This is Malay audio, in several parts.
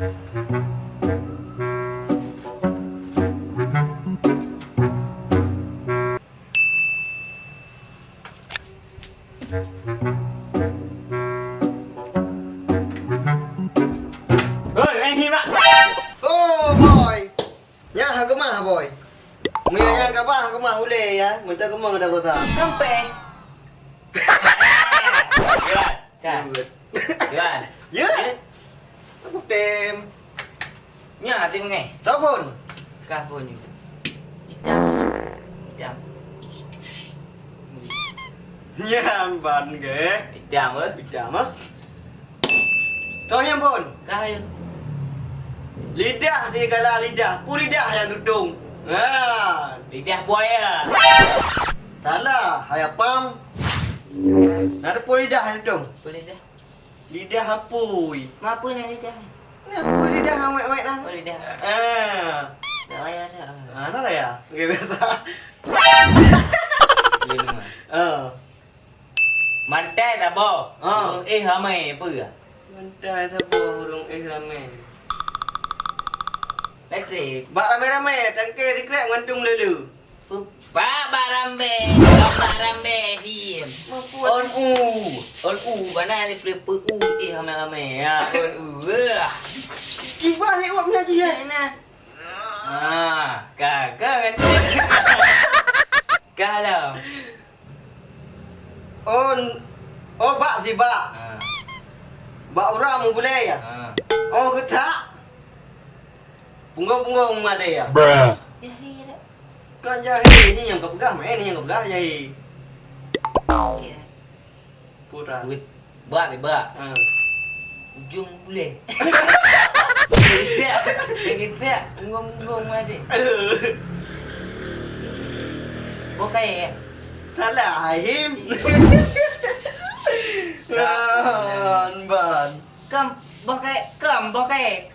Anh Him ạ. Oh boy, nya aku mah boy. Mianya ka aku mah ule ya. Minta kamu ada kota. Sampai. Gimana? Cak. Gimana? Ya. Aku tem. Nya tim ngay. Telepon. Kahpon juga. Hitam. Hitam. Nya ban ke. Hitam ơi. Tidak mah. Kau yang pun. Kah yun. Lidah dia kalah lidah. Pu lidah yang dudung. Ha. Lidah buaya. Salah, hai pam. Ada pu lidah yang dudung. Boleh dah. Lidah apui. Apa ni lidah? Ni pu lidah awek-awek nah. Oh lidah. Ah. Saya ada. Mana lah ya? Okey biasa. Lima. Oh. Mantai dah bo. Ramai apa ya? Mantai siapa burung ramai. Elektrik. Bak ramai-ramai, tangkai dikrek ngantung lelu. Pak Rambe, Him. On mana ni peliput ramai-ramai ya. On Kibah ni awak mengaji ya? Mana? Kakak kan. Kalau. Oh bak si bak. Bak orang mu boleh ya? Oh ketak. Punggong-punggong ada ya? Bruh. Ya ya. Kan jahe ni yang kau pegang, ni yang kau pegang jahe. Pura. Bak ni bak. Ujung boleh. Kita ngomong ada. Okey. Salah Him. Ban. Kam pakai.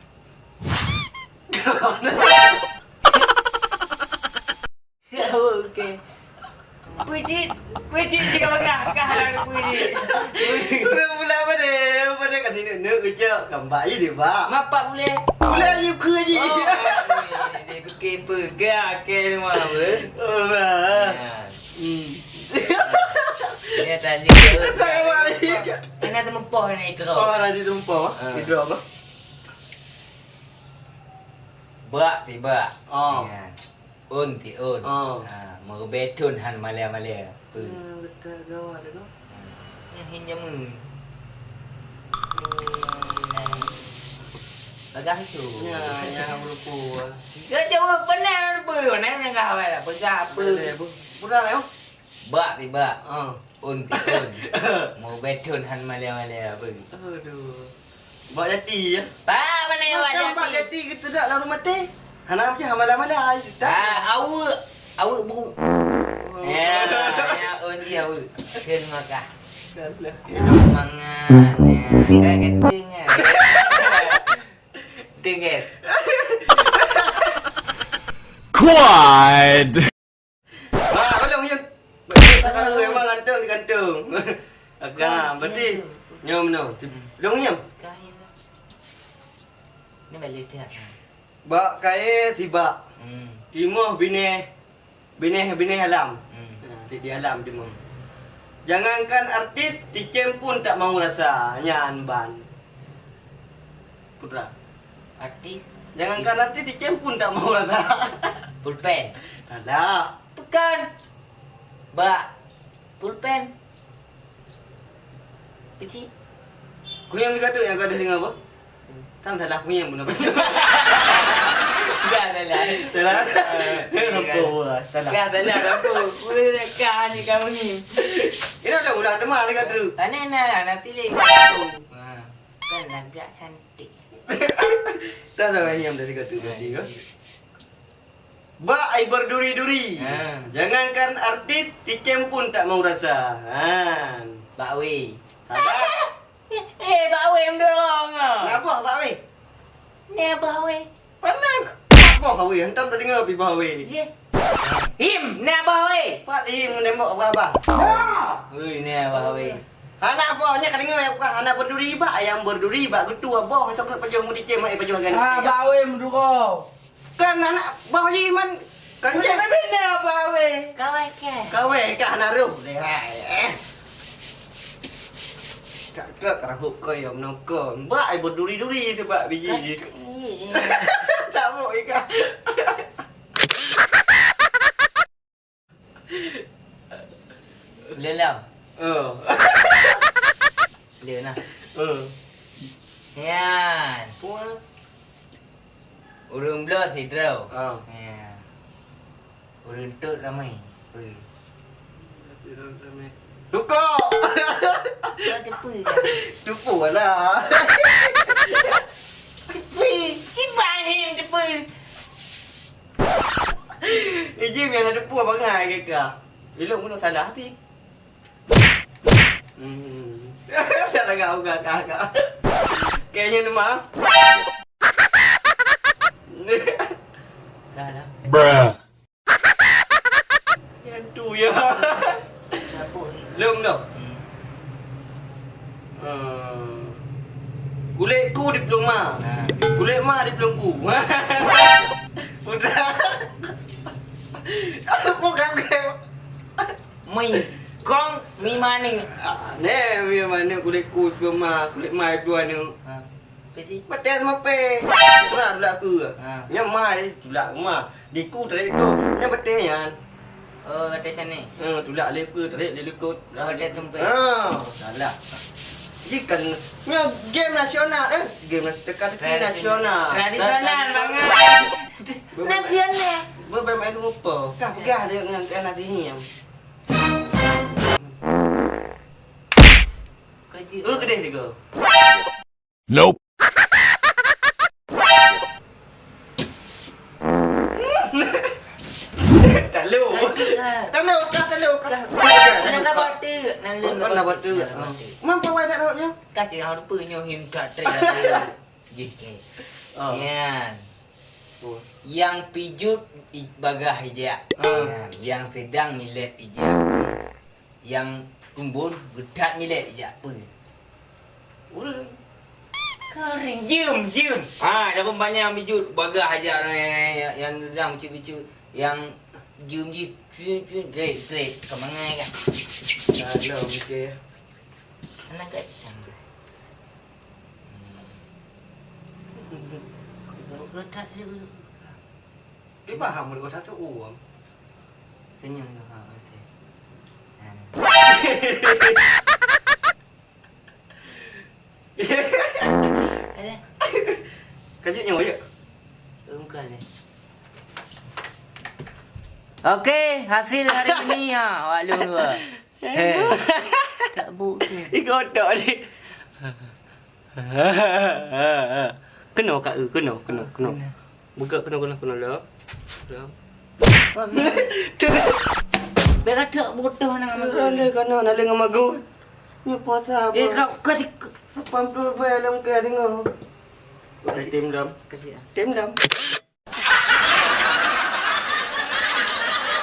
Okey. Puji jika kah ada puji. Pula pada kat sini nak kerja gambar je bak. Mapak boleh. Boleh you ke je. Dia fikir pegang ke rumah apa? Oh. Dia tanya. Tak balik. Ini ada mempah ni itu. Oh, nanti tumpah. Itu apa? Bak tiba. Oh. Un. Oh. Mau betun han Malia. Betul gawat tu. Yang hinjam. Agak tu. Ya, berupa. Dia jawab benar apa? Nang kau ada pegang apa? Budak lah. Bak tiba. Un. Mau betun han Malia apa? Aduh. Bak jati ya. Pak mana yang Bak wajah? jati kita dak lalu mati. Hana macam hamala-mala. Awak bu. Ya, un dia awak. Ken makah. Semangat. Ya, ketingnya. Tinggal. Quad. Belum yun. Tak memang gantung. Agak berarti nyom no. Dong nyom. Ni balik dia. Bak kaya tiba. Timah bini alam. Di alam timah. Jangankan artis, Ticem pun tak mau rasa nyan ban. Putra. Artis. Jangankan artis, Ticem pun tak mau rasa. Pulpen. Ada. Bukan. Bak. Pulpen. Kecil. Kuyang dikata yang kau ada dengar apa? Tang salah kuyang pun apa? Gak ada lah. Salah. Salah. Salah aku. Boleh dekat ni kamu ni. Ini dah ulang demam dia kata. Nah, nanti lagi. Kan agak cantik. Tak tahu yang dari kata tadi ke? Bak ai berduri-duri. Jangankan artis, Ticem pun tak mau rasa. Bak Wei. Salah. Bak Wei mendorong. Kenapa Bak Wei? Ni Bak Wei. Panan. Apa Bak Wei? Hentam dah dengar pi Bak Wei. Him, ni Bak Wei. Pak Him menembak apa? Ui, ni Bak Wei. Anak apanya kan dengar bukan anak berduri ba ayam berduri ba ketua boh sok nak pajong mudi cem ai pajong gan. Ah, bawe mendukau. Kan anak bah jiman kan je. Macam mana bawe? Kawe ka anak ru. Lehai. Kak kerahup kau yang nongkon. Ba ai berduri-duri sebab biji. Tak mau ika. Lelam. Leo nah. Yan. Puan. Urung belah sidrau. Oh. Ya. Urung tu ramai. Luka. Ada apa? Tupu lah. Ibrahim apa? Jim yang ada puan bangai ke kak? Elok pun salah hati. Salah kau kakak. Kayaknya nama. Dah lah. Bruh. Yang tu ya. Siapa ni? Long dah. Kulit ku di pelung ma. Kulit ma di pelung ku. Udah. Aku kaget. Mi. Kong mi maning. Ni mi mana kulit ku di pelung ma, kulit ma di pelung ni. Ha. Pesi. Mati sama pe. Surat pula aku. Yang ma ni tulak ma. Di ku tadi tu. Yang betul yang. Oh, ada sana. Tulak lep ke tadi dia lekut. Oh, ada tempat. Salah. Jika nya game nasional game teka-teki nasional. Tradisional banget. Nasional. Bermain tu lupa. Kah pegah dia dengan anak ini. Kerja. Kedai dia ke? Nope. Talu. Talu. Nak buat tu. Nak buat tu. Mampu awak nak nya? Kasih hang lupa nyohim tak trik. JK. Yan. Yang pijut bagah ijak. Yang sedang milet ijak. Yang kumbul gedak milet ijak apa? Kering jum. Dah pun banyak yang pijut bagah ijak yang sedang bicu-bicu yang jum straight ke mangai kan. Talu okey. Anak kat. Gedak dia. Dia faham dia kata uang. Senyum tu. Ha, okey. Ada. Kaji nyawa ya? Bukan ni. Okey, hasil hari ini ha. Walu dua. Tak buk tu. Ikotok ni. Kena kak kena. Buka kena lah. Dah. Biar tak bodoh nak makan. Kena nak dengan magu. Ni puasa apa? Kau kasi 80 bayar dalam ke dengar. Tim dam. kasi. Tim dam.